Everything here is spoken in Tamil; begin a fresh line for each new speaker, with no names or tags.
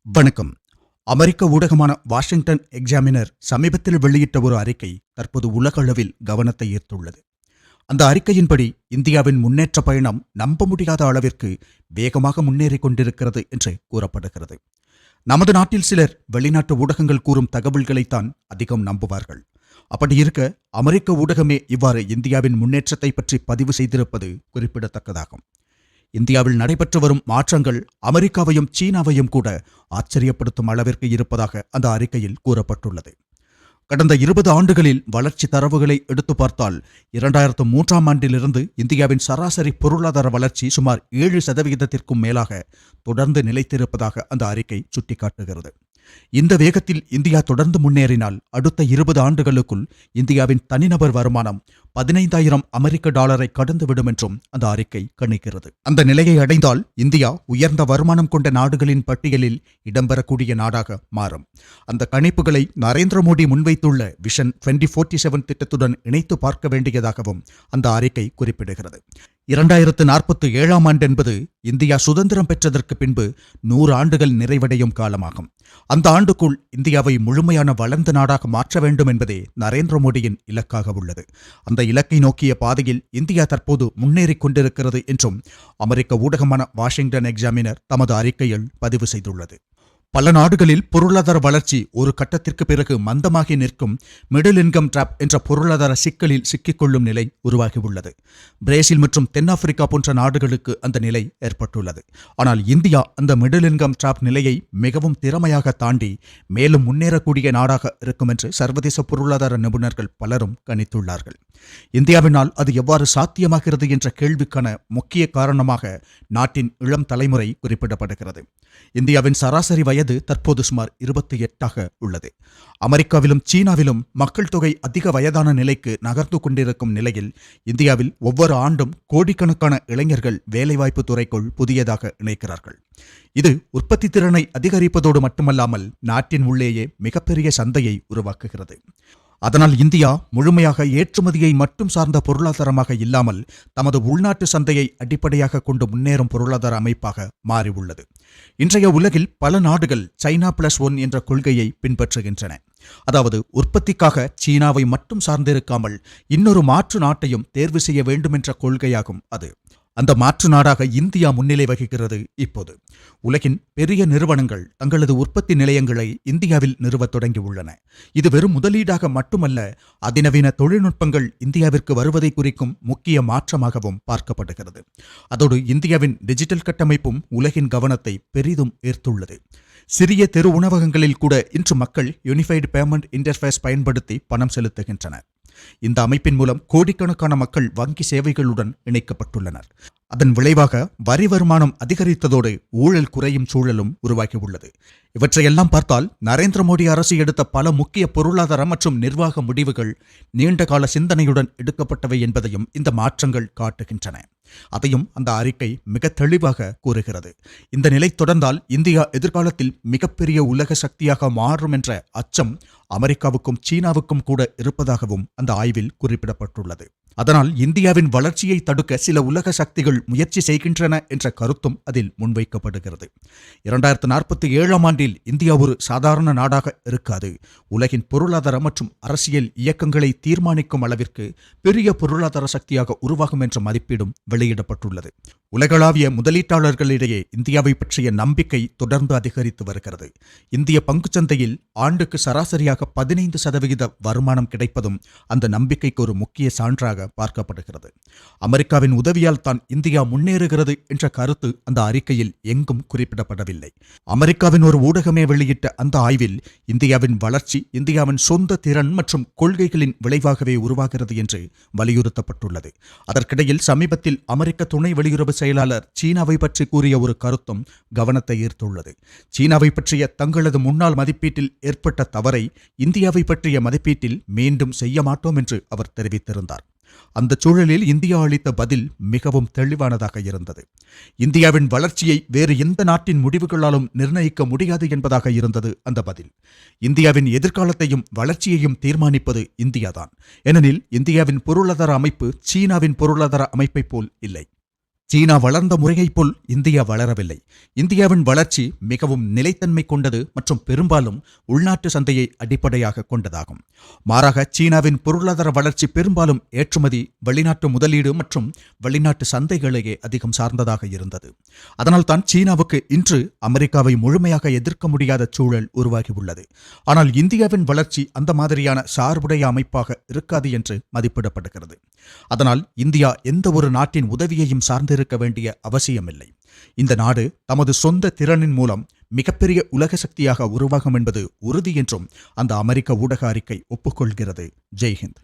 வணக்கம். அமெரிக்க ஊடகமான வாஷிங்டன் எக்ஸாமினர் சமீபத்தில் வெளியிட்ட ஒரு அறிக்கை தற்போது உலக அளவில் கவனத்தை ஈர்த்துள்ளது. அந்த அறிக்கையின்படி இந்தியாவின் முன்னேற்ற பயணம் நம்ப முடியாத அளவிற்கு வேகமாக முன்னேறிக் கொண்டிருக்கிறது என்று கூறப்படுகிறது. நமது நாட்டில் சிலர் வெளிநாட்டு ஊடகங்கள் கூறும் தகவல்களைத்தான் அதிகம் நம்புவார்கள். அப்படி இருக்க அமெரிக்க ஊடகமே இவ்வாறு இந்தியாவின் முன்னேற்றத்தை பற்றி பதிவு செய்திருப்பது குறிப்பிடத்தக்கதாகும். இந்தியாவில் நடைபெற்று வரும் மாற்றங்கள் அமெரிக்காவையும் சீனாவையும் கூட ஆச்சரியப்படுத்தும் அளவிற்கு இருப்பதாக அந்த அறிக்கையில் கூறப்பட்டுள்ளது. கடந்த 20 ஆண்டுகளில் வளர்ச்சி தரவுகளை எடுத்து பார்த்தால் 2003ஆம் ஆண்டிலிருந்து இந்தியாவின் சராசரி பொருளாதார வளர்ச்சி சுமார் 7% மேலாக தொடர்ந்து நிலைத்திருப்பதாக அந்த அறிக்கை சுட்டிக்காட்டுகிறது. இந்த வேகத்தில் இந்தியா தொடர்ந்து முன்னேறினால் அடுத்த 20 ஆண்டுகளுக்குள் இந்தியாவின் தனிநபர் வருமானம் $15,000 கடந்துவிடும் என்றும் அந்த அறிக்கை கணிக்கிறது. அந்த நிலையை அடைந்தால் இந்தியா உயர்ந்த வருமானம் கொண்ட நாடுகளின் பட்டியலில் இடம்பெறக்கூடிய நாடாக மாறும். அந்த கணிப்புகளை நரேந்திர மோடி முன்வைத்துள்ள விஷன் 2047 திட்டத்துடன் இணைத்து பார்க்க வேண்டியதாகவும் அந்த அறிக்கை குறிப்பிடுகிறது. 2047ஆம் ஆண்டு என்பது இந்தியா சுதந்திரம் பெற்றதற்கு பின்பு 100 ஆண்டுகள் நிறைவடையும் காலமாகும். அந்த ஆண்டுக்குள் இந்தியாவை முழுமையான வளர்ந்த நாடாக மாற்ற வேண்டும் என்பதே நரேந்திர மோடியின் இலக்காக உள்ளது. அந்த இலக்கை நோக்கிய பாதையில் இந்தியா தற்போது முன்னேறிக் கொண்டிருக்கிறது என்றும் அமெரிக்க ஊடகமான வாஷிங்டன் எக்ஸாமினர் தமது அறிக்கையில் பதிவு செய்துள்ளது. பல நாடுகளில் பொருளாதார வளர்ச்சி ஒரு கட்டத்திற்கு பிறகு மந்தமாகி நிற்கும் மிடில் இன்கம் டிராப் என்ற பொருளாதார சிக்கலில் சிக்கிக்கொள்ளும் நிலை உருவாகியுள்ளது. பிரேசில் மற்றும் தென்னாப்பிரிக்கா போன்ற நாடுகளுக்கு அந்த நிலை ஏற்பட்டுள்ளது. ஆனால் இந்தியா அந்த மிடில் இன்கம் டிராப் நிலையை மிகவும் திறமையாக தாண்டி மேலும் முன்னேறக்கூடிய நாடாக இருக்கும் என்று சர்வதேச பொருளாதார நிபுணர்கள் பலரும் கணித்துள்ளார்கள். இந்தியாவினால் அது எவ்வாறு சாத்தியமாகிறது என்ற கேள்விக்கான முக்கிய காரணமாக நாட்டின் இளம் தலைமுறை குறிப்பிடப்படுகிறது. இந்தியாவின் சராசரி வயது தற்போது சுமார் 28ஆக உள்ளது. அமெரிக்காவிலும் சீனாவிலும் மக்கள் தொகை அதிக வயதான நிலைக்கு நகர்ந்து கொண்டிருக்கும் நிலையில் இந்தியாவில் ஒவ்வொரு ஆண்டும் கோடிக்கணக்கான இளைஞர்கள் வேலைவாய்ப்பு துறைக்குள் புதியதாக இணைக்கிறார்கள். இது உற்பத்தி திறனை அதிகரிப்பதோடு மட்டுமல்லாமல் நாட்டின் உள்ளேயே மிகப்பெரிய சந்தையை உருவாக்குகிறது. அதனால் இந்தியா முழுமையாக ஏற்றுமதியை மட்டும் சார்ந்த பொருளாதாரமாக இல்லாமல் தமது உள்நாட்டு சந்தையை அடிப்படையாக கொண்டு முன்னேறும் பொருளாதார அமைப்பாக மாறியுள்ளது. இன்றைய உலகில் பல நாடுகள் சைனா +1 என்ற கொள்கையை பின்பற்றுகின்றன. அதாவது உற்பத்திக்காக சீனாவை மட்டும் சார்ந்திருக்காமல் இன்னொரு மாற்று நாட்டையும் தேர்வு செய்ய வேண்டும் என்ற கொள்கையாகும் அது. அந்த மாற்று நாடாக இந்தியா முன்னிலை வகிக்கிறது. இப்போது உலகின் பெரிய நிறுவனங்கள் தங்களது உற்பத்தி நிலையங்களை இந்தியாவில் நிறுவத் தொடங்கியுள்ளன. இது வெறும் முதலீடாக மட்டுமல்ல, அதிநவீன தொழில்நுட்பங்கள் இந்தியாவிற்கு வருவதை குறிக்கும் முக்கிய மாற்றமாகவும் பார்க்கப்படுகிறது. அதோடு இந்தியாவின் டிஜிட்டல் கட்டமைப்பும் உலகின் கவனத்தை பெரிதும் ஈர்த்துள்ளது. சிறிய தெரு உணவகங்களில் கூட இன்று மக்கள் யூனிஃபைடு பேமெண்ட் இன்டர்ஃபேஸ் பயன்படுத்தி பணம் செலுத்துகின்றனர். இந்த அமைப்பின் மூலம் கோடிக்கணக்கான மக்கள் வங்கி சேவைகளுடன் இணைக்கப்பட்டுள்ளனர். அதன் விளைவாக வரி வருமானம் அதிகரித்ததோடு ஊழல் குறையும் சூழலும் உருவாகியுள்ளது. இவற்றையெல்லாம் பார்த்தால் நரேந்திர மோடி அரசு எடுத்த பல முக்கிய பொருளாதார மற்றும் நிர்வாக முடிவுகள் நீண்டகால சிந்தனையுடன் எடுக்கப்பட்டவை என்பதையும் இந்த மாற்றங்கள் காட்டுகின்றன. அதையும் அந்த அறிக்கை மிக தெளிவாக கூறுகிறது. இந்த நிலை தொடர்ந்தால் இந்தியா எதிர்காலத்தில் மிகப்பெரிய உலக சக்தியாக மாறும் என்ற அச்சம் அமெரிக்காவுக்கும் சீனாவுக்கும் கூட இருப்பதாகவும் அந்த ஆய்வில் குறிப்பிடப்பட்டுள்ளது. அதனால் இந்தியாவின் வளர்ச்சியை தடுக்க சில உலக சக்திகள் முயற்சி செய்கின்றன என்ற கருத்தும் அதில் முன்வைக்கப்படுகிறது. 2047ஆம் ஆண்டில் இந்தியா ஒரு சாதாரண நாடாக இருக்காது. உலகின் பொருளாதார மற்றும் அரசியல் இயக்கங்களை தீர்மானிக்கும் அளவிற்கு பெரிய பொருளாதார சக்தியாக உருவாகும் என்ற மதிப்பீடும் வெளியிடப்பட்டுள்ளது. உலகளாவிய முதலீட்டாளர்களிடையே இந்தியாவை பற்றிய நம்பிக்கை தொடர்ந்து அதிகரித்து வருகிறது. இந்திய பங்குச்சந்தையில் ஆண்டுக்கு சராசரியாக 15% வருமானம் கிடைப்பதும் அந்த நம்பிக்கைக்கு ஒரு முக்கிய சான்றாக பார்க்கப்படுகிறது. அமெரிக்காவின் உதவியால் தான் இந்தியா முன்னேறுகிறது என்ற கருத்து அந்த அறிக்கையில் எங்கும் குறிப்பிடப்படவில்லை. அமெரிக்காவின் ஒரு ஊடகமே வெளியிட்ட அந்த ஆய்வில் இந்தியாவின் வளர்ச்சி இந்தியாவின் சொந்த திறன் மற்றும் கொள்கைகளின் விளைவாகவே உருவாகிறது என்று வலியுறுத்தப்பட்டுள்ளது. அதற்கிடையில் சமீபத்தில் அமெரிக்க துணை வெளியுறவு செயலாளர் சீனாவை பற்றி கூறிய ஒரு கருத்தும் கவனத்தை ஈர்த்துள்ளது. சீனாவை பற்றிய தங்களது முன்னாள் மதிப்பீட்டில் ஏற்பட்ட தவறை இந்தியாவை பற்றிய மதிப்பீட்டில் மீண்டும் செய்ய மாட்டோம் என்று அவர் தெரிவித்திருந்தார். அந்த சூழலில் இந்தியா அளித்த பதில் மிகவும் தெளிவானதாக இருந்தது. இந்தியாவின் வளர்ச்சியை வேறு எந்த நாட்டின் முடிவுகளாலும் நிர்ணயிக்க முடியாது என்பதாக இருந்தது அந்த பதில். இந்தியாவின் எதிர்காலத்தையும் வளர்ச்சியையும் தீர்மானிப்பது இந்தியாதான். ஏனெனில் இந்தியாவின் பொருளாதார அமைப்பு சீனாவின் பொருளாதார அமைப்பை போல் இல்லை. சீனா வளர்ந்த முறையைப் போல் இந்தியா வளரவில்லை. இந்தியாவின் வளர்ச்சி மிகவும் நிலைத்தன்மை கொண்டது மற்றும் பெரும்பாலும் உள்நாட்டு சந்தையை அடிப்படையாக கொண்டதாகும். மாறாக சீனாவின் பொருளாதார வளர்ச்சி பெரும்பாலும் ஏற்றுமதி, வெளிநாட்டு முதலீடு மற்றும் வெளிநாட்டு சந்தைகளையே அதிகம் சார்ந்ததாக இருந்தது. அதனால்தான் சீனாவுக்கு இன்று அமெரிக்காவை முழுமையாக எதிர்க்க முடியாத சூழல் உருவாகியுள்ளது. ஆனால் இந்தியாவின் வளர்ச்சி அந்த மாதிரியான சார்புடைய அமைப்பாக இருக்காது என்று மதிப்பிடப்படுகிறது. அதனால் இந்தியா எந்த ஒரு நாட்டின் உதவியையும் சார்ந்திருக்க வேண்டிய அவசியமில்லை. இந்த நாடு தமது சொந்த திறனின் மூலம் மிகப்பெரிய உலக சக்தியாக உருவாகும் என்பது உறுதி என்றும் அந்த அமெரிக்க ஊடக அறிக்கை ஒப்புக்கொள்கிறது. ஜெய்ஹிந்த்.